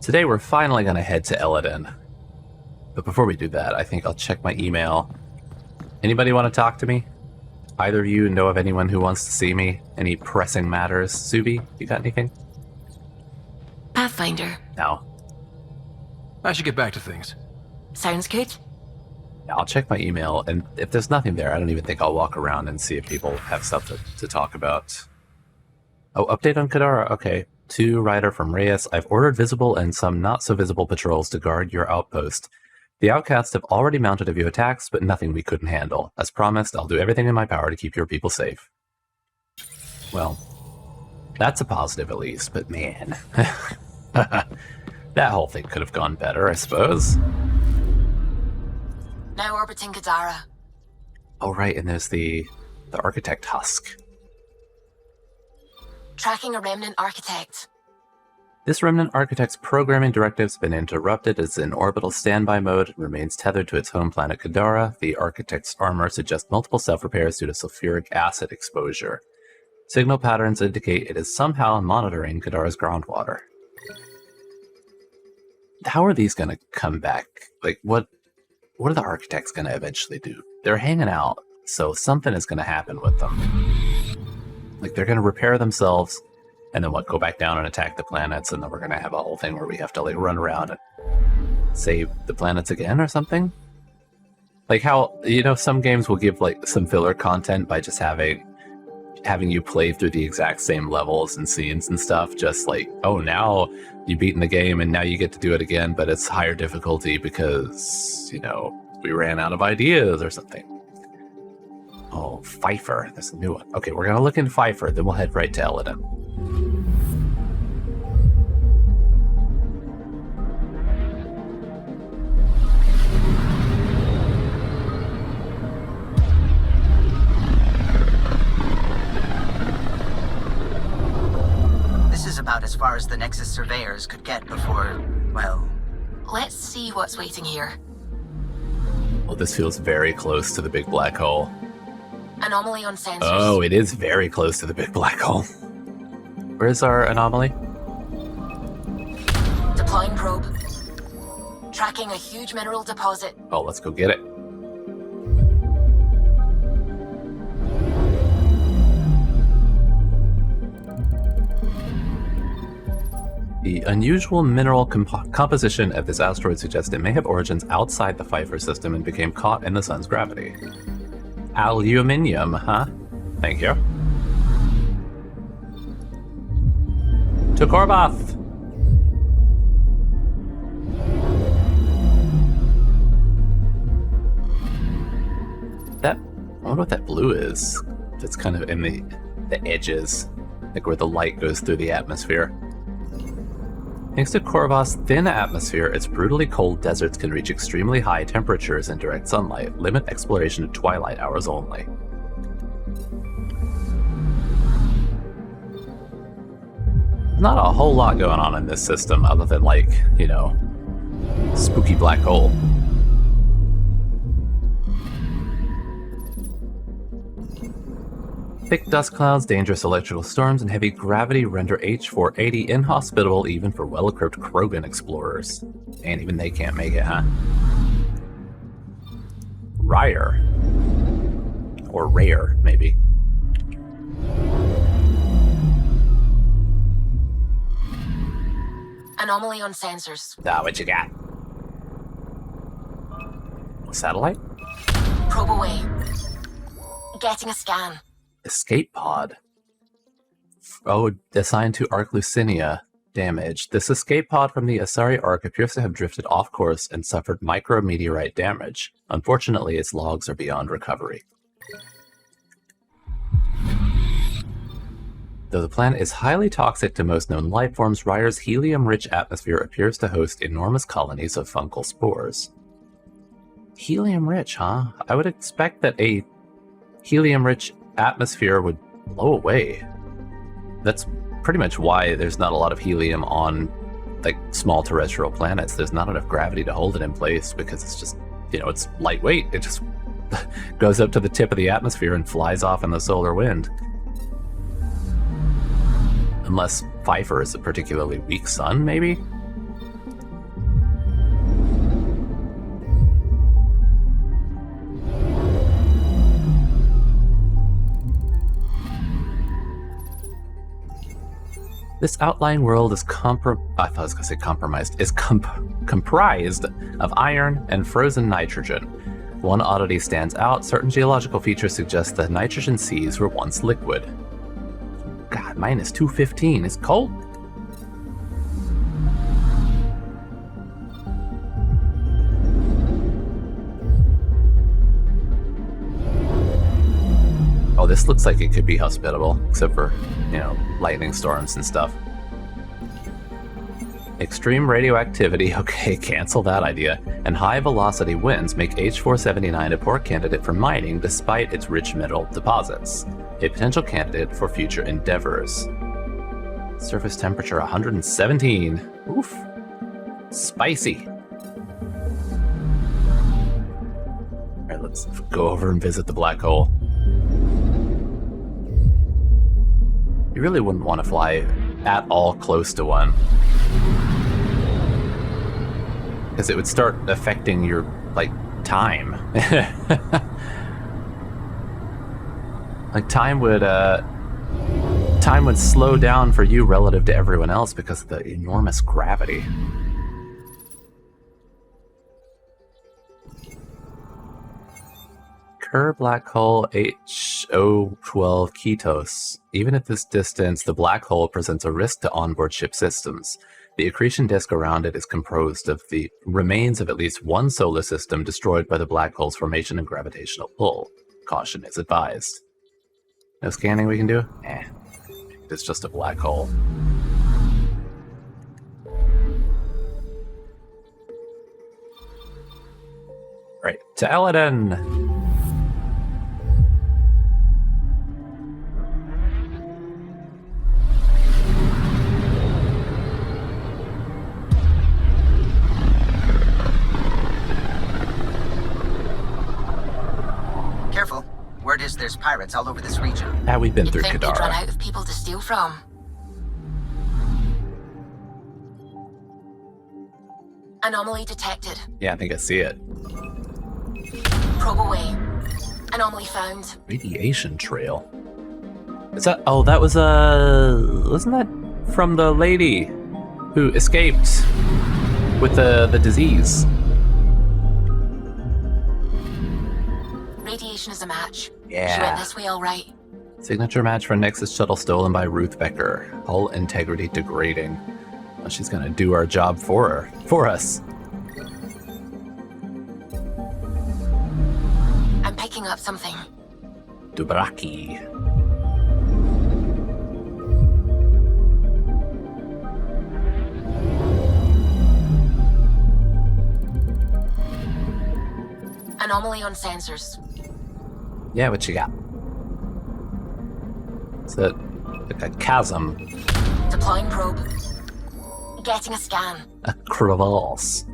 Today we're finally going to head to Eladin. But before we do that, I think I'll check my email. Anybody want to talk to me? Either of you know of anyone who wants to see me? Any pressing matters? Subi, you got anything? Pathfinder. No. I should get back to things. Sounds good. Yeah, I'll check my email, and if there's nothing there, I don't even think I'll walk around and see if people have stuff to talk about. Oh, update on Kadara? Okay. 2 rider from Reyes. I've ordered visible and some not-so-visible patrols to guard your outpost. The outcasts have already mounted a few attacks, but nothing we couldn't handle. As promised, I'll do everything in my power to keep your people safe. Well, that's a positive at least, but man. That whole thing could have gone better, I suppose. Now orbiting Kadara. Oh, right, and there's the Architect Husk. Tracking a remnant architect. This remnant architect's programming directive's been interrupted. It's in orbital standby mode and remains tethered to its home planet Kadara. The architect's armor suggests multiple self-repairs due to sulfuric acid exposure. Signal patterns indicate it is somehow monitoring Kadara's groundwater. How are these going to come back? Like, what are the architects going to eventually do? They're hanging out, so something is going to happen with them. Like, they're going to repair themselves, and then go back down and attack the planets, and then we're going to have a whole thing where we have to, like, run around and save the planets again or something? Like how, some games will give, like, some filler content by just having you play through the exact same levels and scenes and stuff, just like, oh, now you've beaten the game, and now you get to do it again, but it's higher difficulty because, we ran out of ideas or something. Oh, Pfeiffer. That's a new one. Okay, we're going to look into Pfeiffer, then we'll head right to Eladin. This is about as far as the Nexus surveyors could get before, well... Let's see what's waiting here. Well, this feels very close to the big black hole. Anomaly on sensors. Oh, it is very close to the big black hole. Where's our anomaly? Deploying probe. Tracking a huge mineral deposit. Oh, let's go get it. The unusual mineral composition of this asteroid suggests it may have origins outside the Pfeiffer system and became caught in the sun's gravity. Aluminium, huh? Thank you. To Korvath! I wonder what that blue is. That's kind of in the edges, like where the light goes through the atmosphere. Thanks to Korvath's thin atmosphere, its brutally cold deserts can reach extremely high temperatures in direct sunlight. Limit exploration to twilight hours only. Not a whole lot going on in this system other than, like, spooky black hole. Thick dust clouds, dangerous electrical storms, and heavy gravity render H-480 inhospitable even for well-equipped Krogan explorers. And even they can't make it, huh? Rare. Or rare, maybe. Anomaly on sensors. Ah, what you got? A satellite? Probe away. Getting a scan. Escape pod. Oh, assigned to Arc Lucinia. Damage. This escape pod from the Asari Arc appears to have drifted off course and suffered micrometeorite damage. Unfortunately, its logs are beyond recovery. Though the planet is highly toxic to most known life forms, Ryer's helium-rich atmosphere appears to host enormous colonies of fungal spores. Helium-rich, huh? I would expect that a helium-rich atmosphere would blow away. That's pretty much why there's not a lot of helium on, like, small terrestrial planets. There's not enough gravity to hold it in place because it's just, it's lightweight. It just goes up to the tip of the atmosphere and flies off in the solar wind. Unless Pfeiffer is a particularly weak sun, maybe? This outlying world is I thought I was going to say compromised. Is comprised of iron and frozen nitrogen. One oddity stands out. Certain geological features suggest the nitrogen seas were once liquid. God, minus 215. It's cold. Oh, this looks like it could be hospitable, except for, lightning storms and stuff. Extreme radioactivity, okay, cancel that idea, and high velocity winds make H479 a poor candidate for mining despite its rich mineral deposits. A potential candidate for future endeavors. Surface temperature 117. Oof. Spicy. Alright, let's go over and visit the black hole. You really wouldn't want to fly at all close to one, because it would start affecting your, time. Time would slow down for you relative to everyone else because of the enormous gravity. Kerr black hole HO12 Ketos. Even at this distance, the black hole presents a risk to onboard ship systems. The accretion disk around it is composed of the remains of at least one solar system destroyed by the black hole's formation and gravitational pull. Caution is advised. No scanning we can do? It's just a black hole. Right, to Eladon! Careful. Word is there's pirates all over this region. We've been through You'd think they'd run Kadara. out of people to steal from. Anomaly detected. Yeah, I think I see it. Probe away. Anomaly found. Radiation trail. Is that? Oh, that was wasn't that from the lady who escaped with the disease? Radiation is a match. Yeah. She went this way all right. Signature match for Nexus shuttle stolen by Ruth Becker. Hull integrity degrading. Well, she's gonna do our job for us. I'm picking up something. Dubraki. Anomaly on sensors. Yeah, what you got? It's like a chasm. Deploying probe. Getting a scan. A crevasse.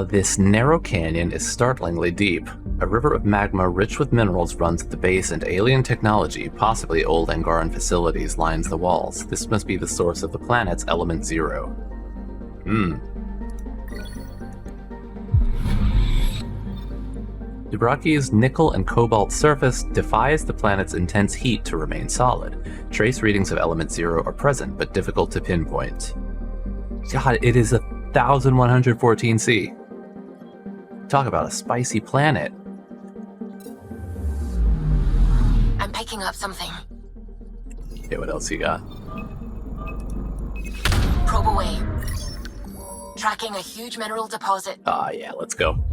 This narrow canyon is startlingly deep. A river of magma rich with minerals runs at the base, and alien technology, possibly old Angaran facilities, lines the walls. This must be the source of the planet's element 0. Dubraki's nickel and cobalt surface defies the planet's intense heat to remain solid. Trace readings of element 0 are present, but difficult to pinpoint. God, it is 1114 C. Talk about a spicy planet. I'm picking up something. Okay, what else you got? Probe away. Tracking a huge mineral deposit. Yeah, let's go.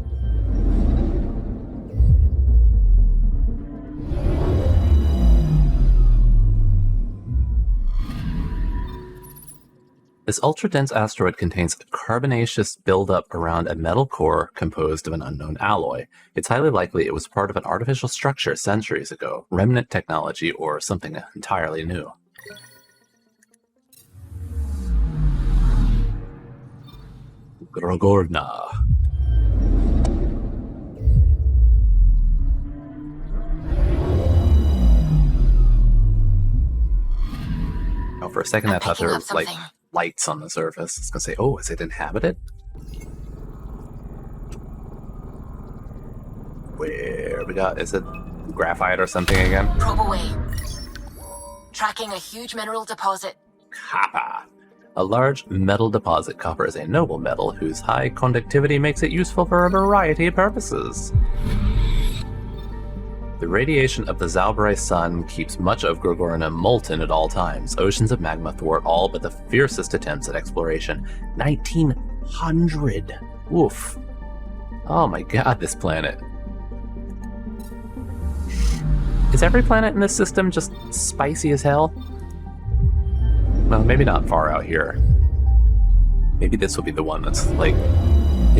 This ultra-dense asteroid contains a carbonaceous buildup around a metal core composed of an unknown alloy. It's highly likely it was part of an artificial structure centuries ago, remnant technology, or something entirely new. Grogorna. Oh, for a second I thought there were like lights on the surface. It's gonna say, oh, is it inhabited? Where we got, is it graphite or something again? Probe away. Tracking a huge mineral deposit. Copper. A large metal deposit. Copper is a noble metal whose high conductivity makes it useful for a variety of purposes. The radiation of the Zalbrai sun keeps much of Gorgorina molten at all times. Oceans of magma thwart all but the fiercest attempts at exploration. 1900! Oof. Oh my god, this planet. Is every planet in this system just spicy as hell? Well, maybe not far out here. Maybe this will be the one that's like,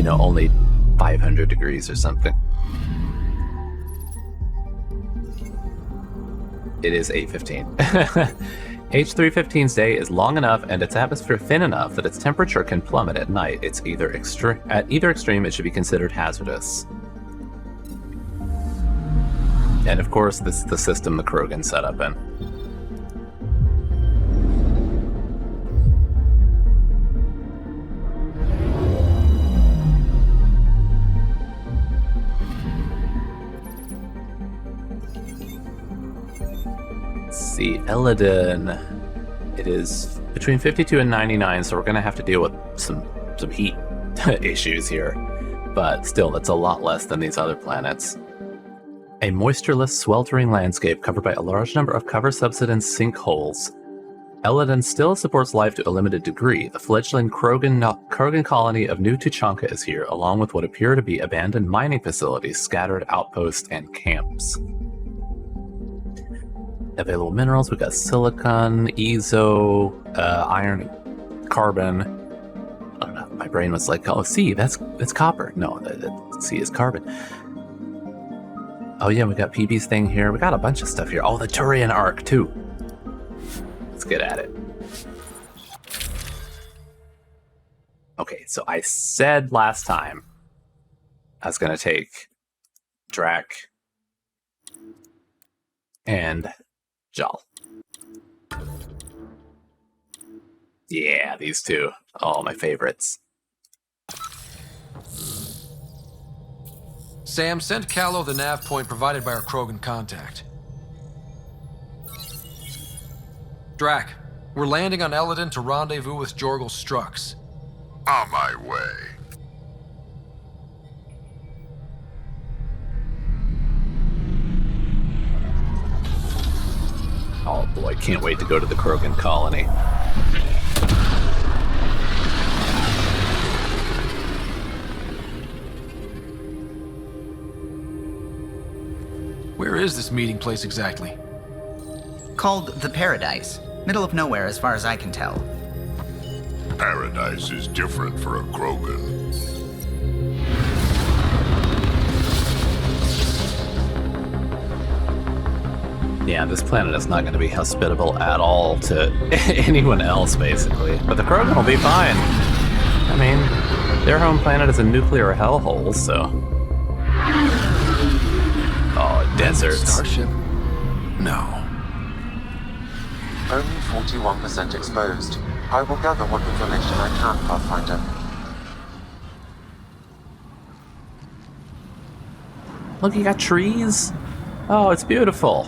only 500 degrees or something. It is 8:15. H315's day is long enough and its atmosphere thin enough that its temperature can plummet at night. At either extreme, it should be considered hazardous. And of course, this is the system the Krogan set up in. See, Eladin, it is between 52 and 99, so we're going to have to deal with some heat issues here. But still, that's a lot less than these other planets. A moistureless, sweltering landscape covered by a large number of cover subsidence sinkholes. Eladin still supports life to a limited degree. The fledgling Krogan colony of New Tuchanka is here, along with what appear to be abandoned mining facilities, scattered outposts, and camps. Available minerals, we got silicon, ezo, iron, carbon. I don't know, my brain was like, oh, C, that's copper. No, C is carbon. Oh yeah, we got PB's thing here. We got a bunch of stuff here. Oh, the Turian Arc too. Let's get at it. Okay, so I said last time I was going to take Drac and Jal. Yeah, these two. Oh, my favorites. Sam, send Callow the nav point provided by our Krogan contact. Drac, we're landing on Eladin to rendezvous with Jorgal Strux. On my way. Oh boy, can't wait to go to the Krogan colony. Where is this meeting place exactly? Called the Paradise. Middle of nowhere as far as I can tell. Paradise is different for a Krogan. Yeah, this planet is not going to be hospitable at all to anyone else, basically. But the Krogan will be fine. I mean, their home planet is a nuclear hellhole, so... Oh, deserts. Starship? No. Only 41% exposed. I will gather what information I can, Pathfinder. Look, you got trees. Oh, it's beautiful.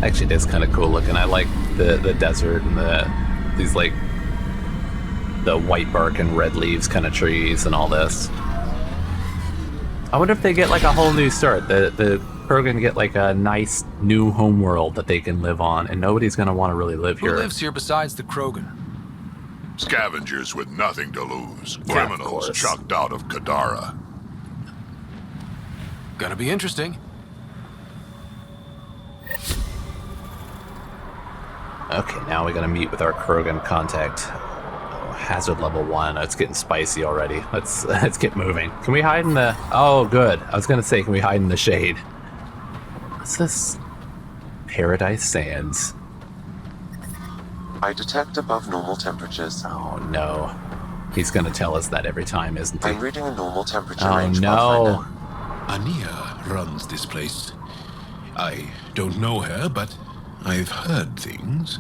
Actually, it is kind of cool looking. I like the desert and these like the white bark and red leaves kind of trees and all this. I wonder if they get like a whole new start. The Krogan get like a nice new homeworld that they can live on, and nobody's gonna want to really live here. Who lives here besides the Krogan? Scavengers with nothing to lose. Yeah, Criminals chucked out of Kadara. Gonna be interesting. Okay, now we gotta meet with our Krogan contact. Oh, hazard level 1. Oh, it's getting spicy already. Let's get moving. Can we hide in the... Oh, good. I was gonna say, can we hide in the shade? What's this? Paradise Sands. I detect above normal temperatures. Oh, no. He's gonna tell us that every time, isn't he? I'm reading a normal temperature Oh, range, no. Pathfinder. Ania runs this place. I don't know her, but I've heard things.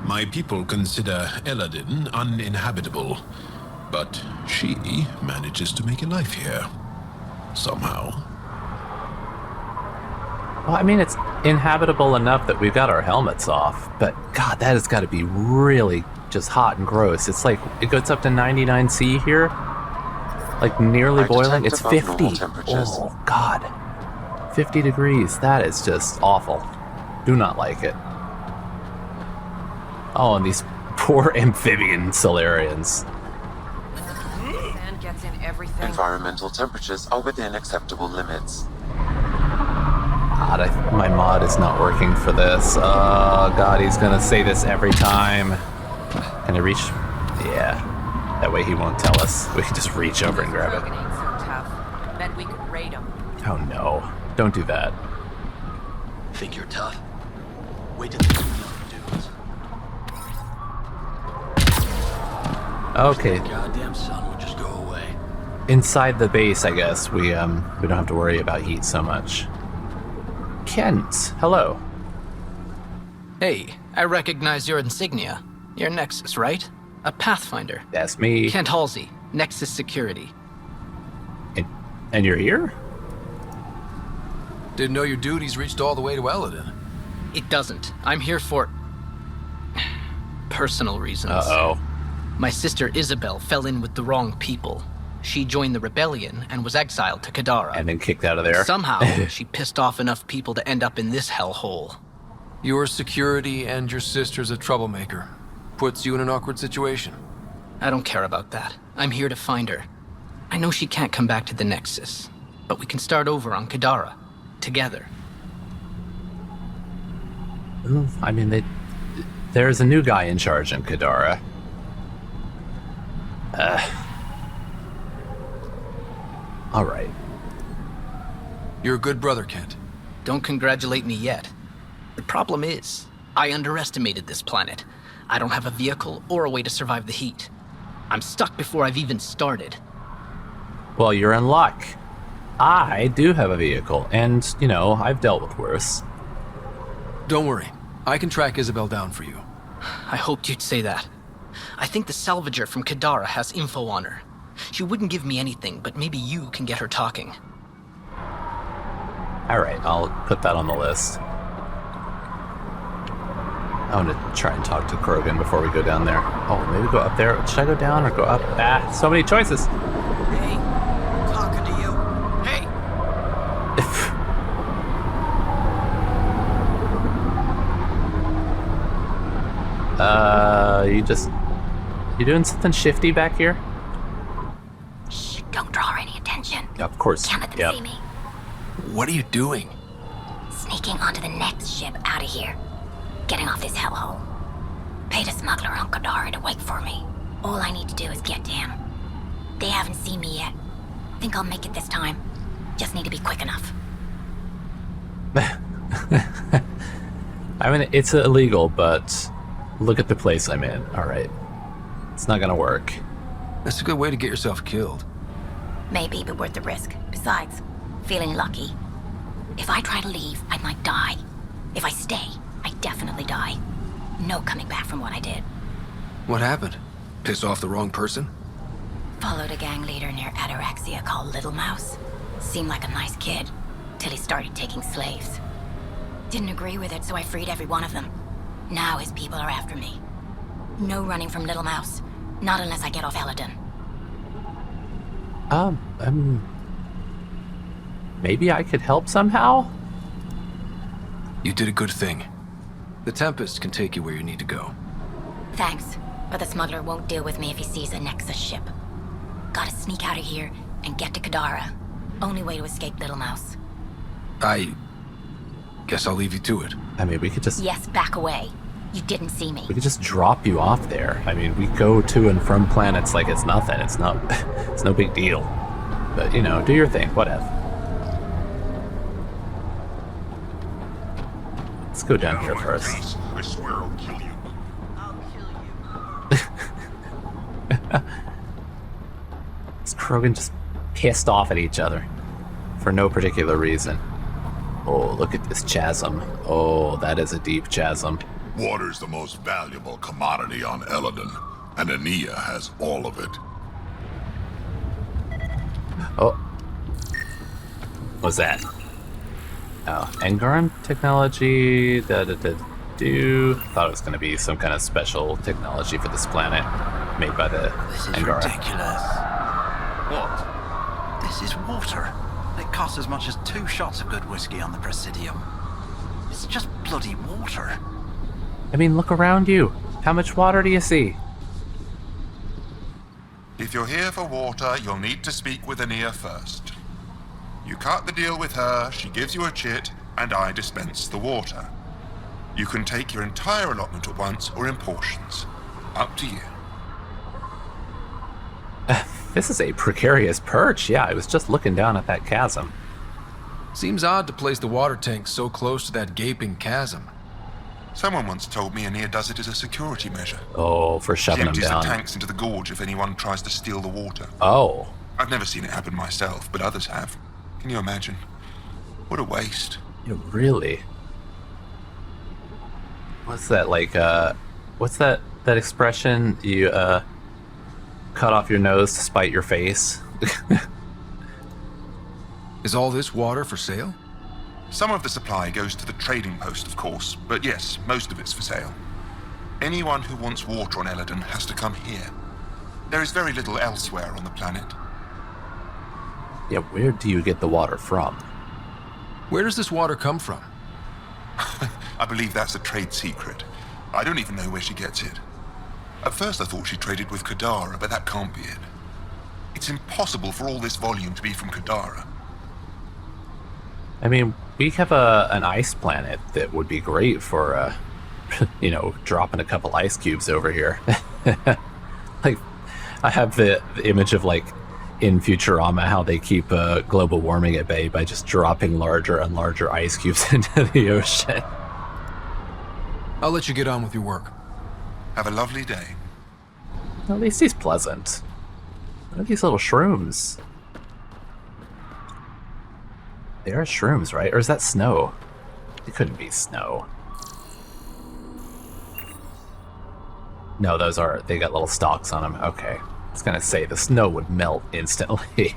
My people consider Eladin uninhabitable, but she manages to make a life here. Somehow. Well, I mean, it's inhabitable enough that we've got our helmets off, but God, that has got to be really just hot and gross. It's like, it goes up to 99C here, like nearly I boiling. detect It's above 50. normal temperatures. Oh, God. 50 degrees. That is just awful. Do not like it. Oh, and these poor amphibian Solarians. Sand gets in everything. Environmental temperatures are within acceptable limits. God, my mod is not working for this. Oh, God, he's gonna say this every time. Can I reach? Yeah. That way he won't tell us. We can just reach over and grab it. Krogan ain't so tough. Bet we could raid him. Oh, no. Don't do that. Think you're tough? Wait till the dudes. Okay. Goddamn sun would just go away. Inside the base, I guess, we don't have to worry about heat so much. Kent, hello. Hey, I recognize your insignia. You're Nexus, right? A Pathfinder. That's me. Kent Halsey, Nexus Security. And you're here? Didn't know your duties reached all the way to Eladin. It doesn't. I'm here for personal reasons. Uh-oh. My sister Isabel fell in with the wrong people. She joined the rebellion and was exiled to Kadara. And then kicked out of there. Somehow, she pissed off enough people to end up in this hellhole. Your security and your sister's a troublemaker. Puts you in an awkward situation. I don't care about that. I'm here to find her. I know she can't come back to the Nexus, but we can start over on Kadara, together. I mean, there's a new guy in charge in Kadara. All right. You're a good brother, Kent. Don't congratulate me yet. The problem is, I underestimated this planet. I don't have a vehicle or a way to survive the heat. I'm stuck before I've even started. Well, you're in luck. I do have a vehicle, and, you know, I've dealt with worse. Don't worry. I can track Isabel down for you. I hoped you'd say that. I think the salvager from Kadara has info on her. She wouldn't give me anything, but maybe you can get her talking. All right, I'll put that on the list. I want to try and talk to Krogan before we go down there. Oh, maybe go up there. Should I go down or go up? Ah, so many choices. Hey, talking to you. Hey! You doing something shifty back here? Shh, don't draw any attention. Of course. Can't let them see me. What are you doing? Sneaking onto the next ship out of here. Getting off this hellhole. Paid a smuggler on Kadara to wait for me. All I need to do is get to him. They haven't seen me yet. Think I'll make it this time. Just need to be quick enough. I mean, it's illegal, but look at the place I'm in. All right. It's not gonna work. That's a good way to get yourself killed. Maybe, but worth the risk. Besides, feeling lucky. If I try to leave, I might die. If I stay, I definitely die. No coming back from what I did. What happened? Piss off the wrong person? Followed a gang leader near Ataraxia called Little Mouse. Seemed like a nice kid, till he started taking slaves. Didn't agree with it, so I freed every one of them. Now his people are after me. No running from Little Mouse. Not unless I get off Eladin. Maybe I could help somehow? You did a good thing. The Tempest can take you where you need to go. Thanks, but the smuggler won't deal with me if he sees a Nexus ship. Gotta sneak out of here and get to Kadara. Only way to escape Little Mouse. I guess I'll leave you to it. I mean, we could just... Yes, back away. You didn't see me. We could just drop you off there. I mean, we go to and from planets like it's nothing. It's not... It's no big deal. But, you know, do your thing. Whatever. Let's go down here first. I swear I'll kill you. Is Krogan just pissed off at each other for no particular reason? Oh, look at this chasm. Oh, that is a deep chasm. Water's the most valuable commodity on Eladin, and Ania has all of it. Oh. What's that? Oh, Angaran technology. Thought it was going to be some kind of special technology for this planet made by the This is Angara. ridiculous. What? This is water. It costs as much as 2 shots of good whiskey on the Presidium. It's just bloody water. I mean, look around you. How much water do you see? If you're here for water, you'll need to speak with Ania first. You cut the deal with her, she gives you a chit, and I dispense the water. You can take your entire allotment at once or in portions. Up to you. This is a precarious perch. Yeah, I was just looking down at that chasm. Seems odd to place the water tank so close to that gaping chasm. Someone once told me Ania does it as a security measure. Oh, for She shoving them empties the down. tanks into the gorge if anyone tries to steal the water. Oh. I've never seen it happen myself, but others have. Can you imagine? What a waste. Yeah, really? What's that, like, what's that expression? You, cut off your nose to spite your face? Is all this water for sale? Some of the supply goes to the trading post, of course, but yes, most of it's for sale. Anyone who wants water on Eladon has to come here. There is very little elsewhere on the planet. Yeah, where do you get the water from? Where does this water come from? I believe that's a trade secret. I don't even know where she gets it. At first I thought she traded with Kadara, but that can't be it. It's impossible for all this volume to be from Kadara. I mean, we have an ice planet that would be great for, you know, dropping a couple ice cubes over here. Like, I have the image of, like, in Futurama, how they keep global warming at bay by just dropping larger and larger ice cubes into the ocean. I'll let you get on with your work. Have a lovely day. At least he's pleasant. What are these little shrooms? They are shrooms, right? Or is that snow? It couldn't be snow. No, those are... They got little stalks on them. Okay. I was gonna say, the snow would melt instantly.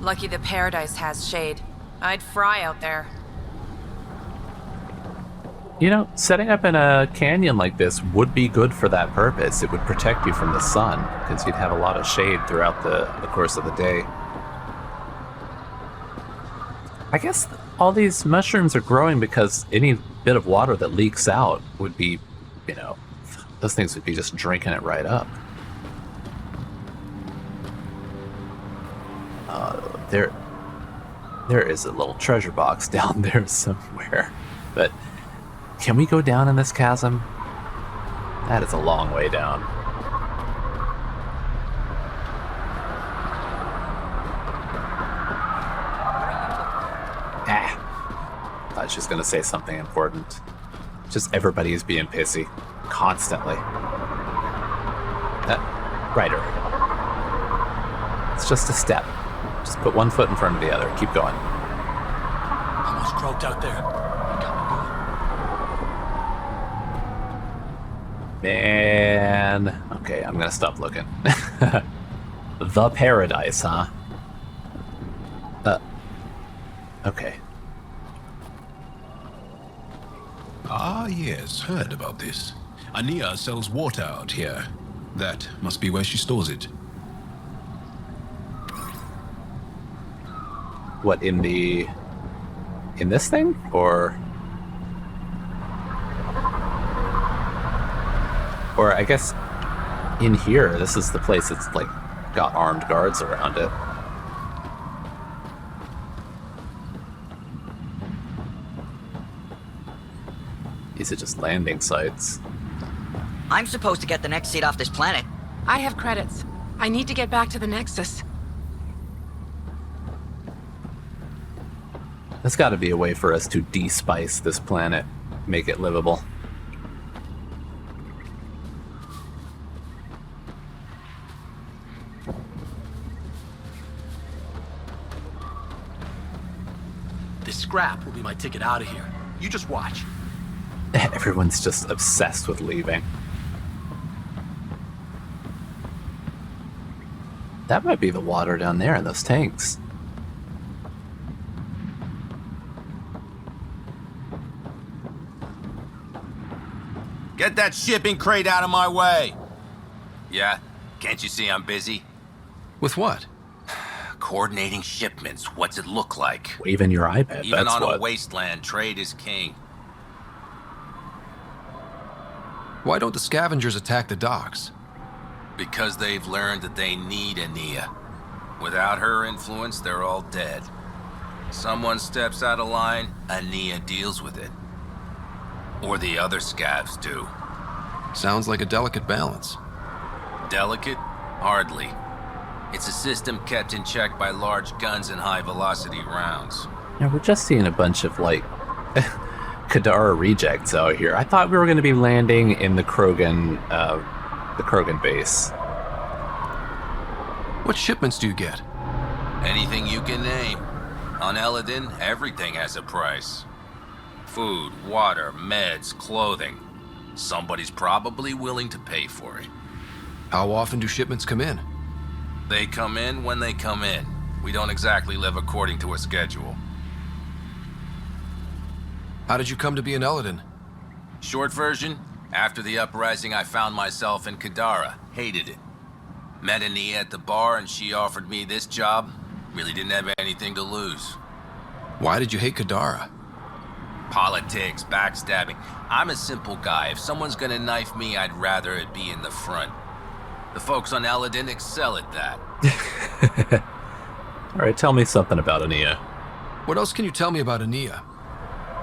Lucky the Paradise has shade. I'd fry out there. You know, setting up in a canyon like this would be good for that purpose. It would protect you from the sun, because you'd have a lot of shade throughout the course of the day. I guess all these mushrooms are growing because any bit of water that leaks out would be, you know, those things would be just drinking it right up. There is a little treasure box down there somewhere, but can we go down in this chasm? That is a long way down. Thought she was gonna say something important. Just everybody is being pissy. Constantly. Ryder. It's just a step. Just put one foot in front of the other. Keep going. Almost croaked out there. Man. Okay, I'm gonna stop looking. The Paradise, huh? Okay. Ah, yes, heard about this. Ania sells water out here. That must be where she stores it. What, in this thing? Or I guess in here, this is the place that's like got armed guards around it. These are just landing sites. I'm supposed to get the next seat off this planet. I have credits. I need to get back to the Nexus. There's got to be a way for us to de-spice this planet, make it livable. This scrap will be my ticket out of here. You just watch. Everyone's just obsessed with leaving. That might be the water down there in those tanks. Get that shipping crate out of my way! Yeah? Can't you see I'm busy? With what? Coordinating shipments. What's it look like? Waving your iPad, Even that's on what. a wasteland, trade is king. Why don't the scavengers attack the docks? Because they've learned that they need Ania. Without her influence, they're all dead. Someone steps out of line, Ania deals with it. Or the other scavs do. Sounds like a delicate balance. Delicate? Hardly. It's a system kept in check by large guns and high-velocity rounds. Yeah, we're just seeing a bunch of, like, Kadara rejects out here. I thought we were going to be landing in the Krogan base. What shipments do you get? Anything you can name. On Eladin, everything has a price. Food, water, meds, clothing. Somebody's probably willing to pay for it. How often do shipments come in? They come in when they come in. We don't exactly live according to a schedule. How did you come to be in Eladin? Short version, after the uprising I found myself in Kadara. Hated it. Met Ania at the bar and she offered me this job. Really didn't have anything to lose. Why did you hate Kadara? Politics, backstabbing. I'm a simple guy. If someone's gonna knife me, I'd rather it be in the front. The folks on Eladin excel at that. Alright, tell me something about Ania. What else can you tell me about Ania?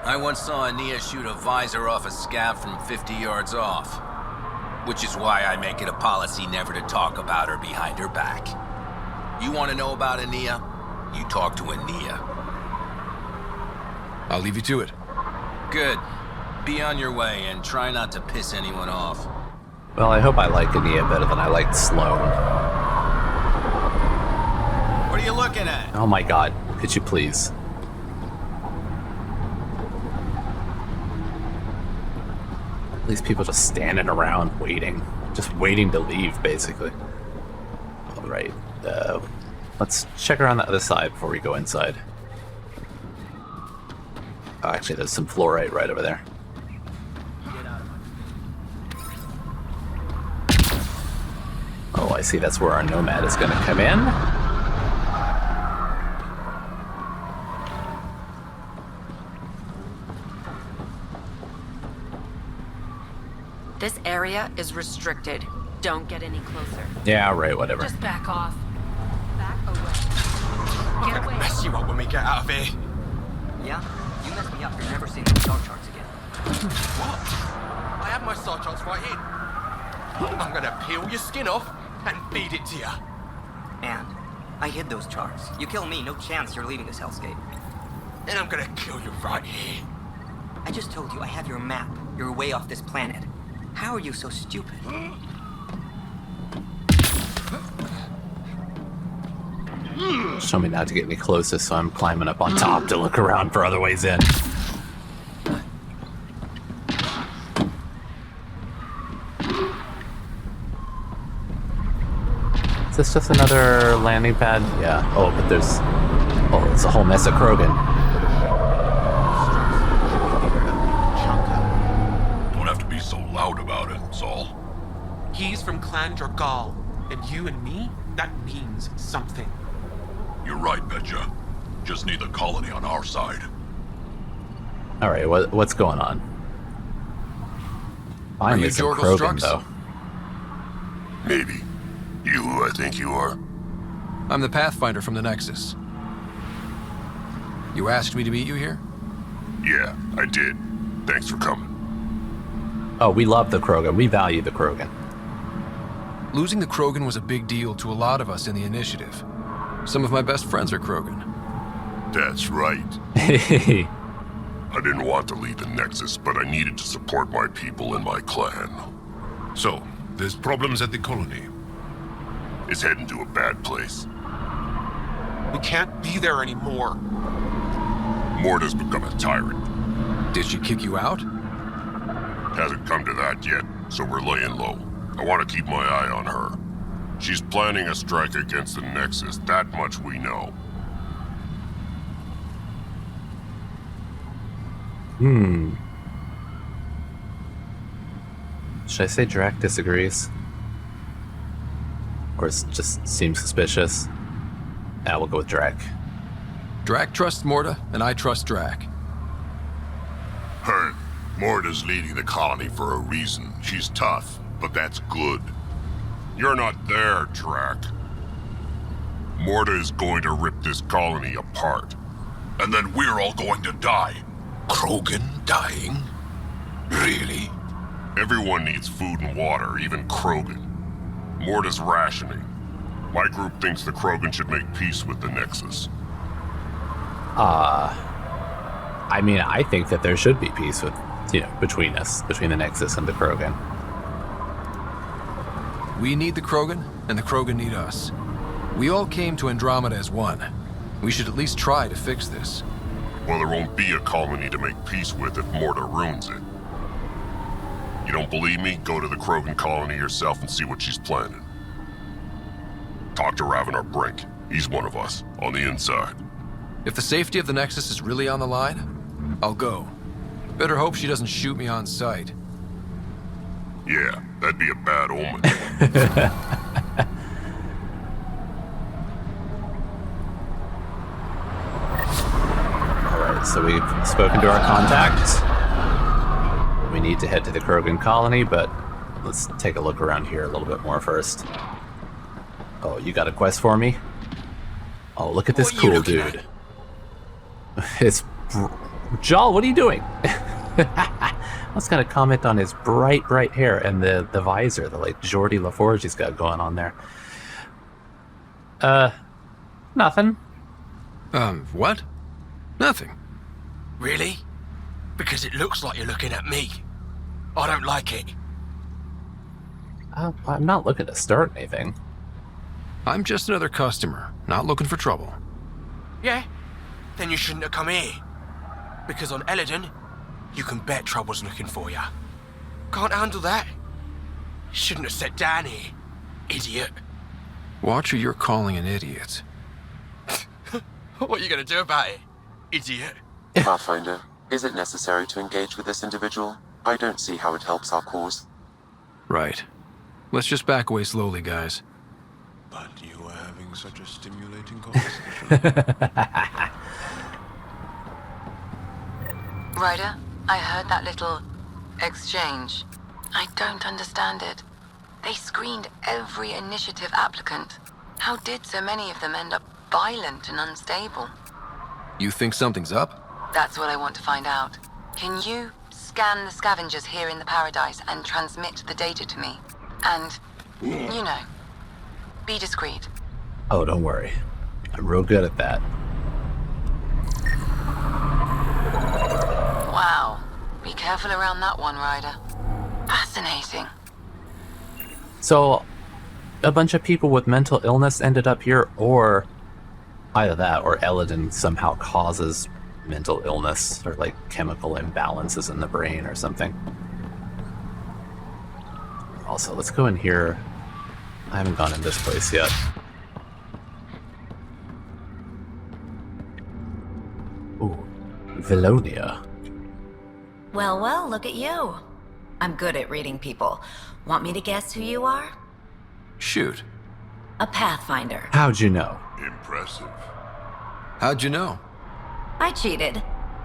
I once saw Ania shoot a visor off a scav from 50 yards off. Which is why I make it a policy never to talk about her behind her back. You want to know about Ania? You talk to Ania. I'll leave you to it. Good. Be on your way and try not to piss anyone off. Well, I hope I like Ania better than I liked Sloane. What are you looking at? Oh my god, could you please? These people just standing around waiting. Just waiting to leave, basically. Alright, let's check around the other side before we go inside. Oh, actually, there's some fluorite right over there. Oh, I see. That's where our Nomad is going to come in. This area is restricted. Don't get any closer. Yeah, right, whatever. Just back off. Back away. I'm gonna mess you up when we get out of here. Yeah? You mess me up, you're never seeing the star charts again. What? I have my star charts right here. I'm gonna peel your skin off and feed it to you. And I hid those charts. You kill me, no chance you're leaving this hellscape. Then I'm gonna kill you right here. I just told you I have your map. You're way off this planet. How are you so stupid? Show me not to get any closer, so I'm climbing up on top to look around for other ways in. Is this just another landing pad? Yeah. Oh, but there's... Oh, it's a whole mess of Krogan. Don't have to be so loud about it, Saul. He's from Clan Dragal, and you and me, that means something. You're right, Betcha. Just need the colony on our side. Alright, what's going on? Finally some Jorgel Krogan, Strux? though. Maybe. You who I think you are? I'm the Pathfinder from the Nexus. You asked me to meet you here? Yeah, I did. Thanks for coming. Oh, we love the Krogan. We value the Krogan. Losing the Krogan was a big deal to a lot of us in the initiative. Some of my best friends are Krogan. That's right. I didn't want to leave the Nexus, but I needed to support my people and my clan. So, there's problems at the colony. It's heading to a bad place. We can't be there anymore. Morta's become a tyrant. Did she kick you out? Hasn't come to that yet, so we're laying low. I want to keep my eye on her. She's planning a strike against the Nexus, that much we know. Should I say Drac disagrees? Or it just seems suspicious? Yeah, we'll go with Drac. Drac trusts Morta, and I trust Drac. Hey, Morta's leading the colony for a reason. She's tough, but that's good. You're not there, Drac. Morta is going to rip this colony apart. And then we're all going to die. Krogan dying? Really? Everyone needs food and water, even Krogan. Morta's rationing. My group thinks the Krogan should make peace with the Nexus. I mean, I think that there should be peace with, between us, between the Nexus and the Krogan. We need the Krogan, and the Krogan need us. We all came to Andromeda as one. We should at least try to fix this. Well, there won't be a colony to make peace with if Morta ruins it. You don't believe me? Go to the Krogan colony yourself and see what she's planning. Talk to Ravenar Brink. He's one of us, on the inside. If the safety of the Nexus is really on the line, I'll go. Better hope she doesn't shoot me on sight. Yeah, that'd be a bad omen. Alright, so we've spoken to our contact. We need to head to the Krogan colony, but let's take a look around here a little bit more first. Oh, you got a quest for me? Oh, look at this cool dude. It's... Jal, what are you doing? I was gonna comment on his bright hair and the visor, the like Geordie LaForge he's got going on there. Nothing. What? Nothing. Really? Because it looks like you're looking at me. I don't like it. I'm not looking to start anything. I'm just another customer, not looking for trouble. Yeah? Then you shouldn't have come here. Because on Eladin, you can bet trouble's looking for you. Can't handle that? Shouldn't have sat down here, idiot. Watch who you're calling an idiot. What are you gonna do about it, idiot? Pathfinder, is it necessary to engage with this individual? I don't see how it helps our cause. Right. Let's just back away slowly, guys. But you were having such a stimulating conversation. Ryder, I heard that little exchange. I don't understand it. They screened every initiative applicant. How did so many of them end up violent and unstable? You think something's up? That's what I want to find out. Can you scan the scavengers here in the Paradise and transmit the data to me? And, be discreet. Oh, don't worry. I'm real good at that. Wow. Be careful around that one, Ryder. Fascinating. So, a bunch of people with mental illness ended up here, or either that, or Eladin somehow causes mental illness, or like chemical imbalances in the brain or something. Also, let's go in here. I haven't gone in this place yet. Ooh, Vilonia. Well, look at you. I'm good at reading people. Want me to guess who you are? Shoot. A Pathfinder. How'd you know? Impressive. How'd you know? I cheated.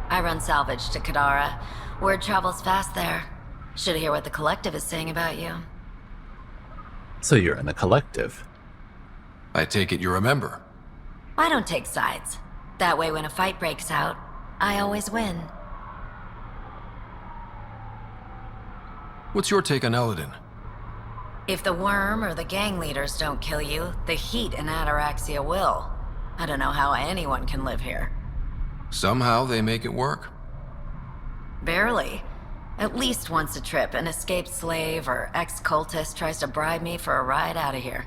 I run salvage to Kadara. Word travels fast there. Should hear what the Collective is saying about you. So you're in the Collective. I take it you're a member. I don't take sides. That way when a fight breaks out, I always win. What's your take on Eladin? If the worm or the gang leaders don't kill you, the heat in Ataraxia will. I don't know how anyone can live here. Somehow they make it work? Barely. At least once a trip, an escaped slave or ex-cultist tries to bribe me for a ride out of here.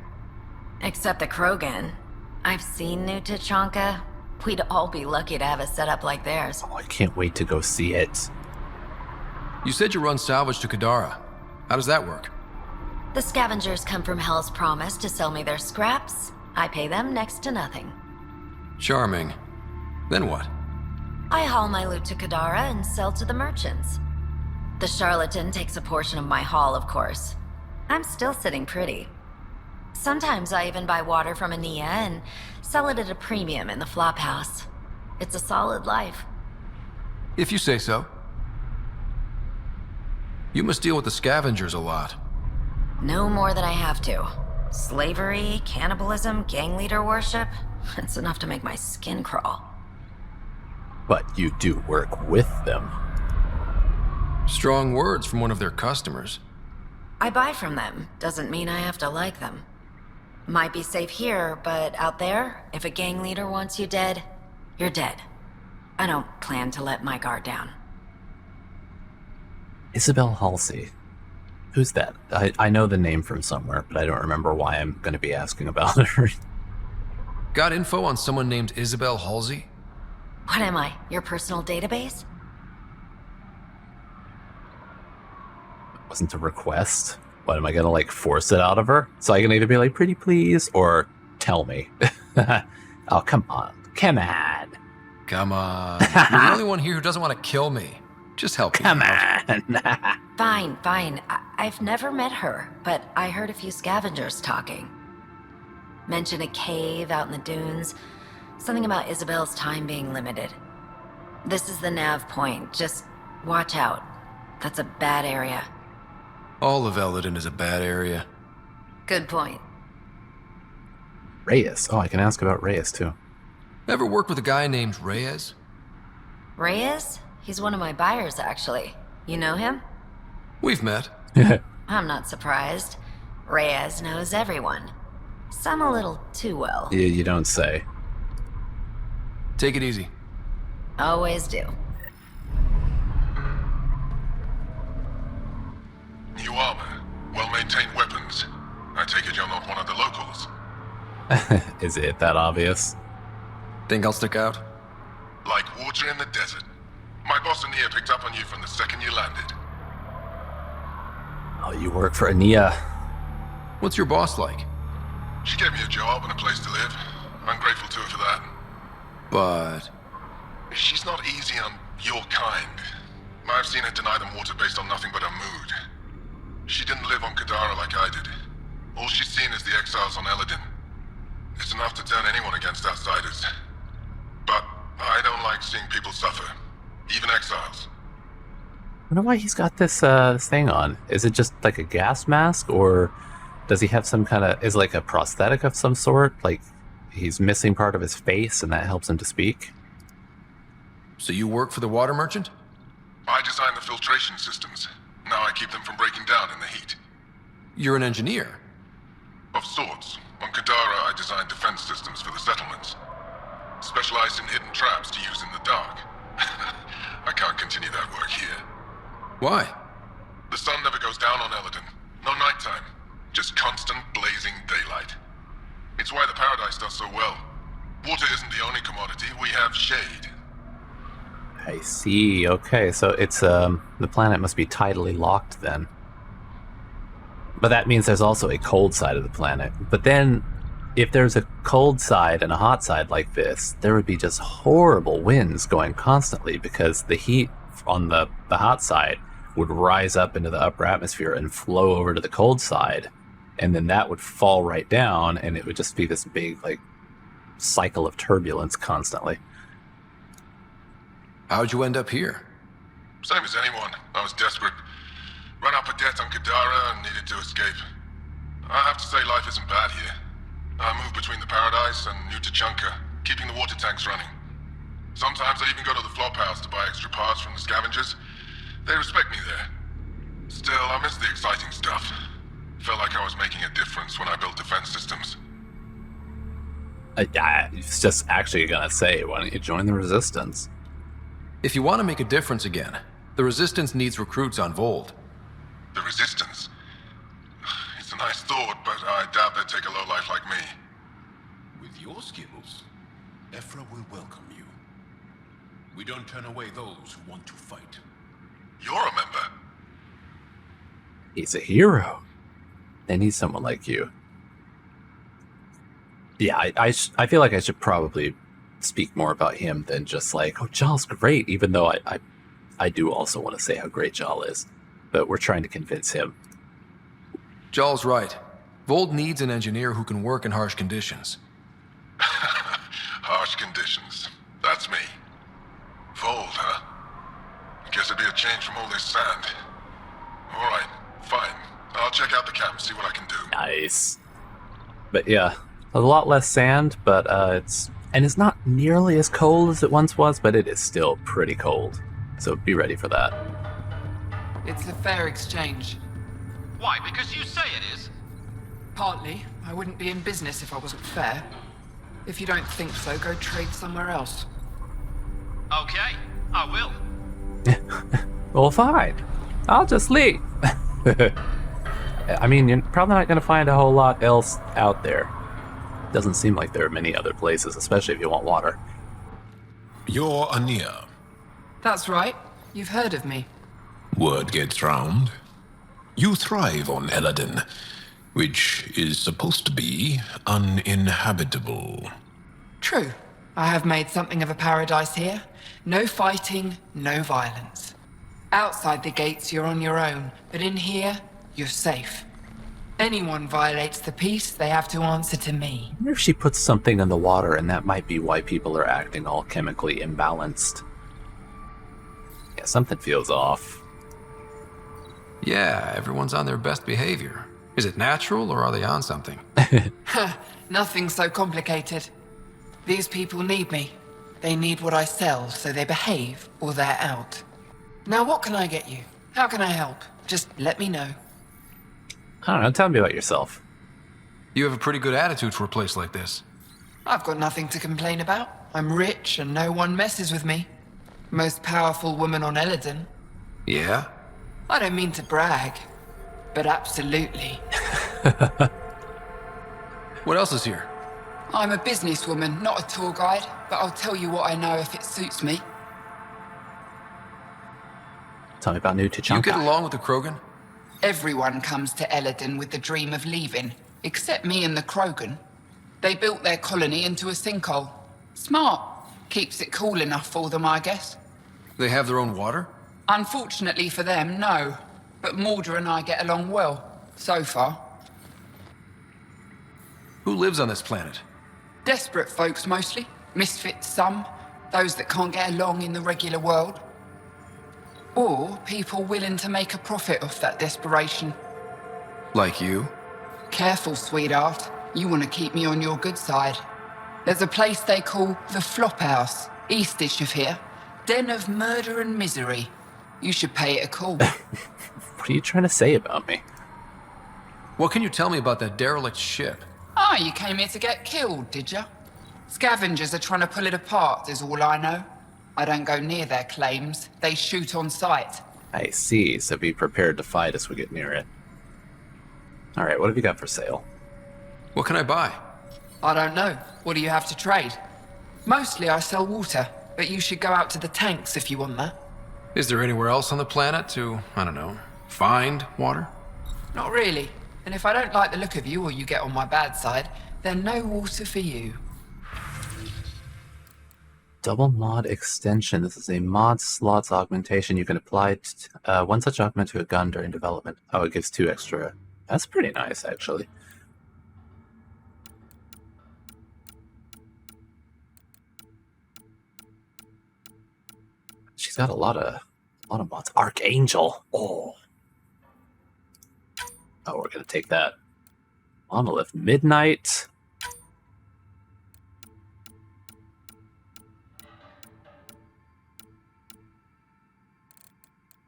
Except the Krogan. I've seen New Tachanka. We'd all be lucky to have a setup like theirs. Oh, I can't wait to go see it. You said you run salvage to Kadara. How does that work? The scavengers come from Hell's Promise to sell me their scraps. I pay them next to nothing. Charming. Then what? I haul my loot to Kadara and sell to the merchants. The charlatan takes a portion of my haul, of course. I'm still sitting pretty. Sometimes I even buy water from Ania and sell it at a premium in the flophouse. It's a solid life. If you say so. You must deal with the scavengers a lot. No more than I have to. Slavery, cannibalism, gang leader worship. It's enough to make my skin crawl. But you do work with them. Strong words from one of their customers. I buy from them. Doesn't mean I have to like them. Might be safe here, but out there, if a gang leader wants you dead, you're dead. I don't plan to let my guard down. Isabel Halsey. Who's that? I know the name from somewhere, but I don't remember why I'm going to be asking about her. Got info on someone named Isabel Halsey? What am I, your personal database? Wasn't a request. What, am I going to, like, force it out of her? So I can either be like, pretty please, or tell me. Oh, come on. Come on. Come on. You're the only one here who doesn't want to kill me. Just help me. Come on. Fine. I've never met her, but I heard a few scavengers talking. Mention a cave out in the dunes. Something about Isabel's time being limited. This is the nav point. Just watch out. That's a bad area. All of Eldon is a bad area. Good point. Reyes. Oh, I can ask about Reyes, too. Ever worked with a guy named Reyes? Reyes? He's one of my buyers, actually. You know him? We've met. I'm not surprised. Reyes knows everyone. Some a little too well. You don't say. Take it easy. Always do. New armor, well-maintained weapons. I take it you're not one of the locals. Is it that obvious? Think I'll stick out? Like water in the desert. My boss Ania picked up on you from the second you landed. Oh, you work for Ania. What's your boss like? She gave me a job and a place to live. I'm grateful to her for that. But... she's not easy on your kind. I've seen her deny them water based on nothing but her mood. She didn't live on Kadara like I did. All she's seen is the Exiles on Eladin. It's enough to turn anyone against outsiders. But I don't like seeing people suffer. Even Exiles. I wonder why he's got this thing on. Is it just like a gas mask, or does he have some kind of... is it like a prosthetic of some sort? Like he's missing part of his face and that helps him to speak? So you work for the water merchant? I design the filtration systems. Now I keep them from breaking down in the heat. You're an engineer? Of sorts. On Kadara, I design defense systems for the settlements. Specialized in hidden traps to use in the dark. I can't continue that work here. Why? The sun never goes down on Eladin. No nighttime. Just constant blazing daylight. It's why the Paradise does so well. Water isn't the only commodity. We have shade. I see. Okay, so it's the planet must be tidally locked then. But that means there's also a cold side of the planet. But then, if there's a cold side and a hot side like this, there would be just horrible winds going constantly because the heat on the hot side would rise up into the upper atmosphere and flow over to the cold side. And then that would fall right down and it would just be this big, like, cycle of turbulence constantly. How'd you end up here? Same as anyone. I was desperate. Ran up a debt on Kadara and needed to escape. I have to say life isn't bad here. I move between the Paradise and New Tachanka, keeping the water tanks running. Sometimes I even go to the flophouse to buy extra parts from the scavengers. They respect me there. Still, I miss the exciting stuff. Felt like I was making a difference when I built defense systems. I was just actually gonna say, why don't you join the Resistance? If you want to make a difference again, the Resistance needs recruits on Vold. The Resistance? It's a nice thought, but I doubt they'd take a lowlife like me. With your skills, Ephra will welcome you. We don't turn away those who want to fight. You're a member. He's a hero. They need someone like you. Yeah, I feel like I should probably speak more about him than just like, oh, Jal's great, even though I do also want to say how great Jal is. But we're trying to convince him. Jal's right. Vold needs an engineer who can work in harsh conditions. Harsh conditions. That's me. Vold, huh? Guess it'd be a change from all this sand. Alright, fine. I'll check out the camp and see what I can do. Nice. But yeah, a lot less sand, but it's not nearly as cold as it once was, but it is still pretty cold. So be ready for that. It's a fair exchange. Why? Because you say it is? Partly. I wouldn't be in business if I wasn't fair. If you don't think so, go trade somewhere else. Okay, I will. Well, fine. I'll just leave. I mean, you're probably not going to find a whole lot else out there. Doesn't seem like there are many other places, especially if you want water. You're Ania. That's right. You've heard of me. Word gets round. You thrive on Eladin, which is supposed to be uninhabitable. True. I have made something of a paradise here. No fighting, no violence. Outside the gates, you're on your own, but in here, you're safe. Anyone violates the peace, they have to answer to me. I wonder if she puts something in the water, and that might be why people are acting all chemically imbalanced. Yeah, something feels off. Yeah, everyone's on their best behavior. Is it natural, or are they on something? Nothing so complicated. These people need me. They need what I sell, so they behave, or they're out. Now what can I get you? How can I help? Just let me know. I don't know, tell me about yourself. You have a pretty good attitude for a place like this. I've got nothing to complain about. I'm rich and no one messes with me. Most powerful woman on Eladin. Yeah? I don't mean to brag, but absolutely. What else is here? I'm a businesswoman, not a tour guide, but I'll tell you what I know if it suits me. Tell me about New Tachanka. You get along with the Krogan? Everyone comes to Eladin with the dream of leaving, except me and the Krogan. They built their colony into a sinkhole. Smart. Keeps it cool enough for them, I guess. They have their own water? Unfortunately for them, no. But Mordor and I get along well, so far. Who lives on this planet? Desperate folks, mostly. Misfits, some. Those that can't get along in the regular world. Or people willing to make a profit off that desperation. Like you? Careful, sweetheart. You want to keep me on your good side. There's a place they call the Flop House, eastish of here. Den of murder and misery. You should pay it a call. What are you trying to say about me? What can you tell me about that derelict ship? Ah, you came here to get killed, did ya? Scavengers are trying to pull it apart, is all I know. I don't go near their claims. They shoot on sight. I see, so be prepared to fight as we get near it. Alright, what have you got for sale? What can I buy? I don't know. What do you have to trade? Mostly I sell water, but you should go out to the tanks if you want that. Is there anywhere else on the planet to, I don't know, find water? Not really. And if I don't like the look of you or you get on my bad side, then no water for you. Double mod extension. This is a mod slots augmentation. You can apply one such augment to a gun during development. Oh, it gives 2 extra. That's pretty nice, actually. She's got a lot of mods. Archangel. Oh, we're gonna take that. Monolith Midnight.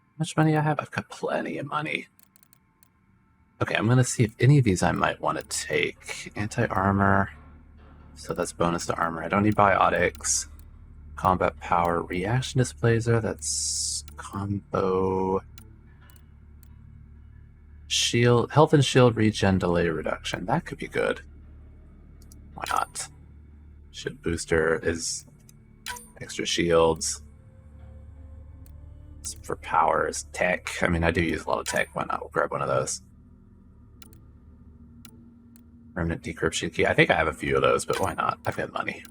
How much money I have? I've got plenty of money. Okay, I'm gonna see if any of these I might want to take. Anti-armor. So that's bonus to armor. I don't need biotics. Combat power. Reaction displacer. That's combo. Shield. Health and shield regen delay reduction. That could be good. Why not? Shield booster is extra shields. For powers, tech. I mean, I do use a lot of tech. Why not? We'll grab one of those. Remnant decryption key. I think I have a few of those, but why not? I've got money.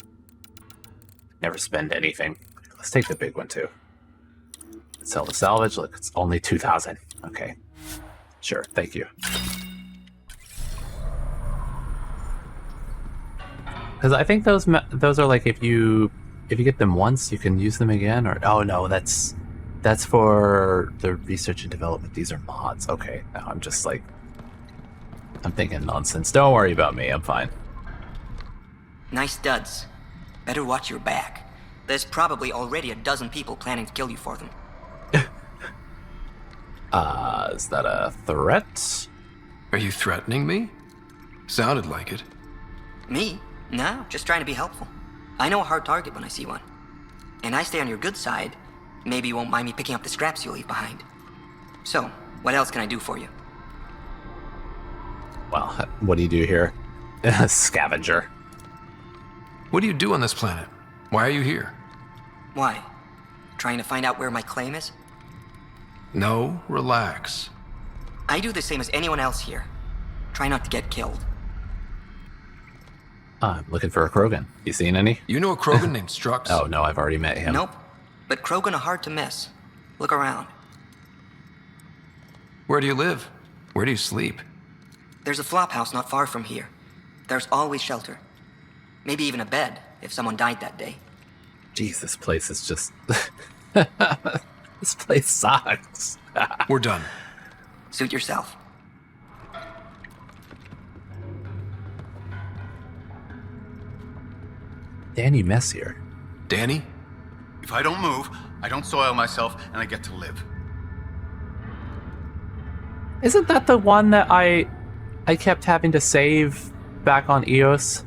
Never spend anything. Let's take the big one too. Sell the salvage. Look, it's only 2,000. Okay. Sure, thank you. Because I think those are like if you get them once, you can use them again. Or oh no, that's for the research and development. These are mods. Okay, now I'm just like I'm thinking nonsense. Don't worry about me. I'm fine. Nice duds. Better watch your back. There's probably already a dozen people planning to kill you for them. Is that a threat? Are you threatening me? Sounded like it. Me? No, just trying to be helpful. I know a hard target when I see one. And I stay on your good side. Maybe you won't mind me picking up the scraps you leave behind. So, what else can I do for you? Well, what do you do here? Scavenger. What do you do on this planet? Why are you here? Why? Trying to find out where my claim is? No, relax. I do the same as anyone else here. Try not to get killed. I'm looking for a Krogan. You seen any? You know a Krogan named Strux? Oh no, I've already met him. Nope. But Krogan are hard to miss. Look around. Where do you live? Where do you sleep? There's a flop house not far from here. There's always shelter. Maybe even a bed, if someone died that day. Jeez, this place is just... This place sucks. We're done. Suit yourself. Danny Messier. Danny? If I don't move, I don't soil myself, and I get to live. Isn't that the one that I kept having to save back on EOS?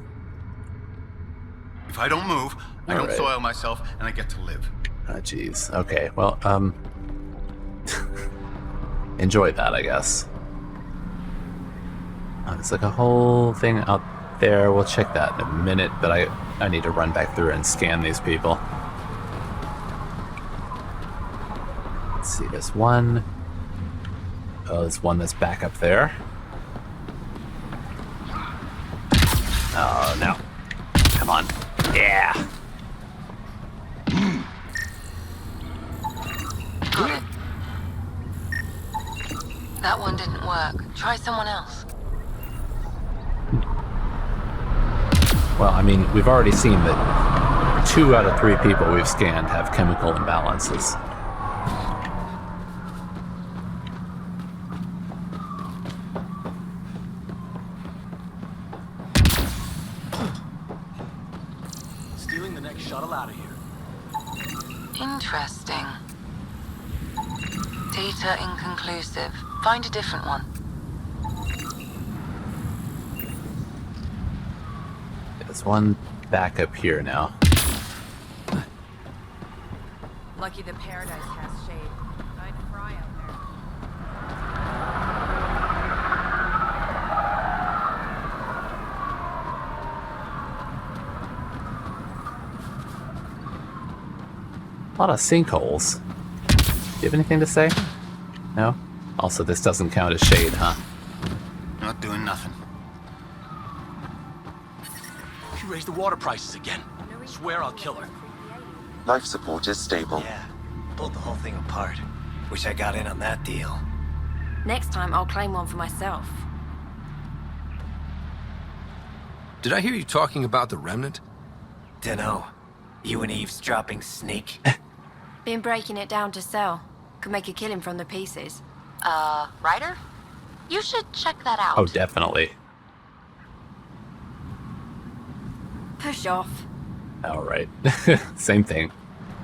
If I don't move, I don't soil myself, and I get to live. Oh, jeez. Okay, well, enjoy that, I guess. It's like a whole thing out there. We'll check that in a minute, but I need to run back through and scan these people. Let's see, there's one. Oh, there's one that's back up there. Oh, no. Come on. Yeah. Got it. That one didn't work. Try someone else. Well, I mean, we've already seen that 2 out of 3 people we've scanned have chemical imbalances. Stealing the next shuttle out of here. Interesting. Data inconclusive. Find a different one. There's one back up here now. Lucky the Paradise has shade. I'd fry out A lot of sinkholes. Do you have anything to say? No? Also, this doesn't count as shade, huh? Not doing nothing. She raised the water prices again. Swear I'll kill her. Life support is stable. Yeah, pulled the whole thing apart. Wish I got in on that deal. Next time, I'll claim one for myself. Did I hear you talking about the Remnant? Dunno. You an eavesdropping snake? Been breaking it down to sell. Could make a killing from the pieces. Ryder? You should check that out. Oh, definitely. Push off. All right. Same thing.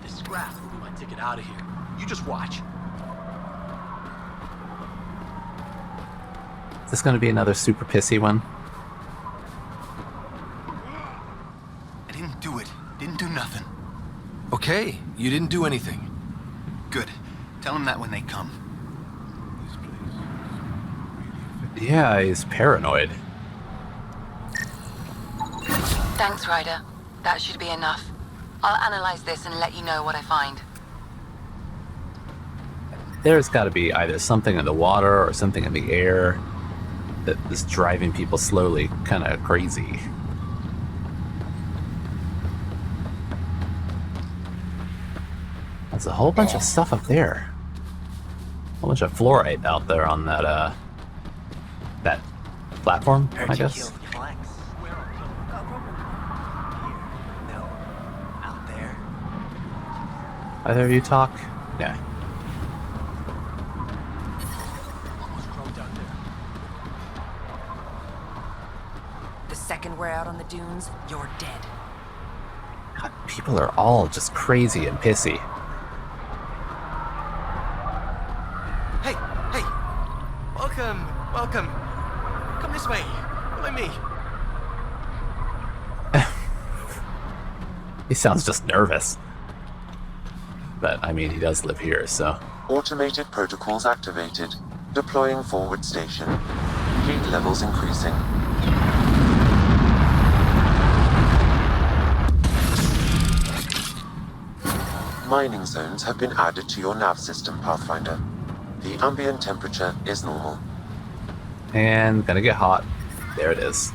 This scrap will be my ticket out of here. You just watch. Is this going to be another super pissy one? I didn't do it. Didn't do nothing. Okay, you didn't do anything. Good. Tell them that when they come. Yeah, he's paranoid. Thanks, Ryder. That should be enough. I'll analyze this and let you know what I find. There's got to be either something in the water or something in the air that is driving people slowly kind of crazy. There's a whole bunch of stuff up there. A whole bunch of fluorite out there on that that platform, I guess. Either of you talk? Yeah. The second we're out on the dunes, you're dead. God, people are all just crazy and pissy. Hey, hey! Welcome, welcome. Come this way. Follow me. He sounds just nervous. But, I mean, he does live here, so... Automated protocols activated. Deploying forward station. Heat levels increasing. Mining zones have been added to your nav system, Pathfinder. The ambient temperature is normal. And gonna get hot. There it is.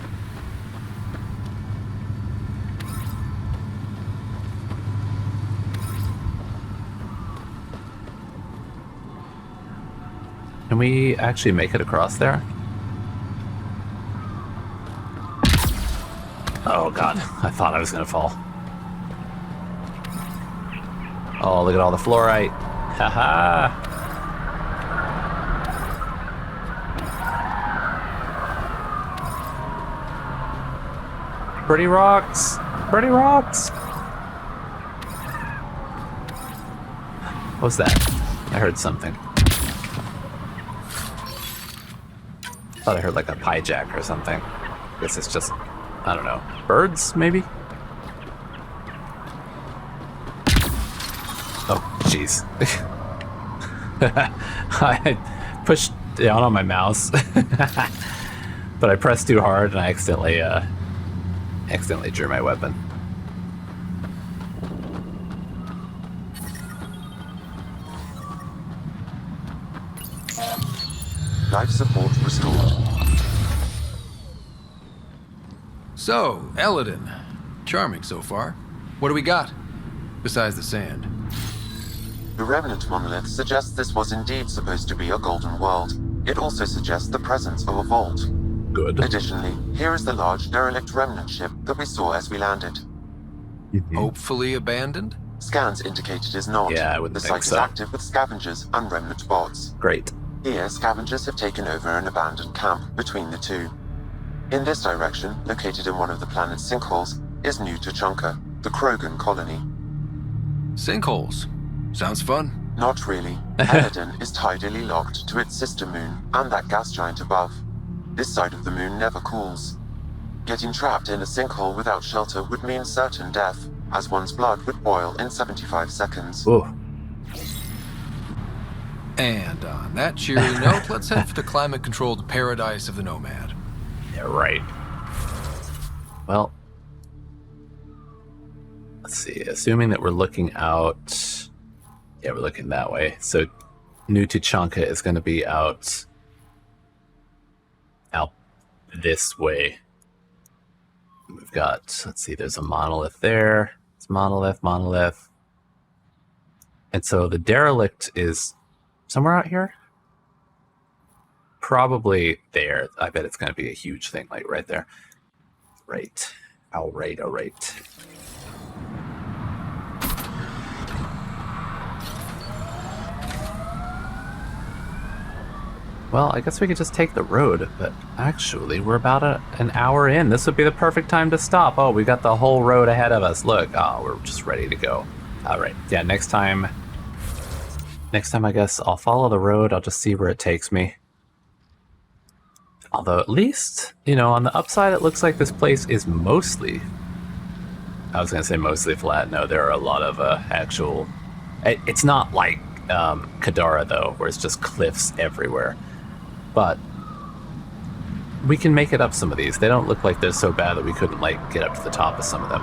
Can we actually make it across there? Oh god, I thought I was gonna fall. Oh, look at all the fluorite. Haha! Pretty rocks! Pretty rocks! What was that? I heard something. Thought I heard like a pie jack or something. I guess it's just, I don't know, birds maybe? Oh, jeez. I pushed down on my mouse, but I pressed too hard and I accidentally drew my weapon. Life support restored. So, Eladin. Charming so far. What do we got? Besides the sand. The remnant monolith suggests this was indeed supposed to be a golden world. It also suggests the presence of a vault. Good. Additionally, here is the large derelict remnant ship that we saw as we landed. Hopefully abandoned? Scans indicate it is not. Yeah, I wouldn't The think site is so. active with scavengers and remnant bots. Great. Here, scavengers have taken over an abandoned camp between the two. In this direction, located in one of the planet's sinkholes, is New Tuchanka, the Krogan colony. Sinkholes. Sounds fun. Not really. Eladin is tidally locked to its sister moon and that gas giant above. This side of the moon never cools. Getting trapped in a sinkhole without shelter would mean certain death, as one's blood would boil in 75 seconds. Ooh. And on that cheery note, let's head for the climate-controlled paradise of the Nomad. Yeah, right. Well, let's see. Assuming that we're looking out... Yeah, we're looking that way. So New Tuchanka is going to be out this way. We've got, let's see, there's a monolith there. It's monolith. And so the derelict is somewhere out here? Probably there. I bet it's going to be a huge thing, like right there. Right. All right. Well, I guess we could just take the road, but actually, we're about an hour in. This would be the perfect time to stop. Oh, we got the whole road ahead of us. Look, oh, we're just ready to go. All right, yeah, next time, I guess I'll follow the road. I'll just see where it takes me. Although at least, you know, on the upside, it looks like this place is mostly, I was going to say mostly flat. No, there are a lot of actual, it's not like Kadara, though, where it's just cliffs everywhere. But we can make it up some of these. They don't look like they're so bad that we couldn't, like, get up to the top of some of them.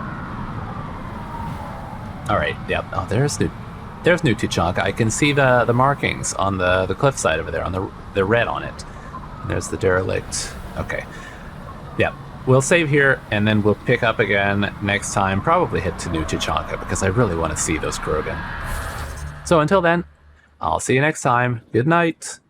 All right, yep. Oh, there's New Tuchanka. I can see the markings on the cliffside over there, on the red on it. And there's the derelict. Okay. Yeah. We'll save here, and then we'll pick up again next time. Probably head to New Tuchanka, because I really want to see those Krogan. So until then, I'll see you next time. Good night.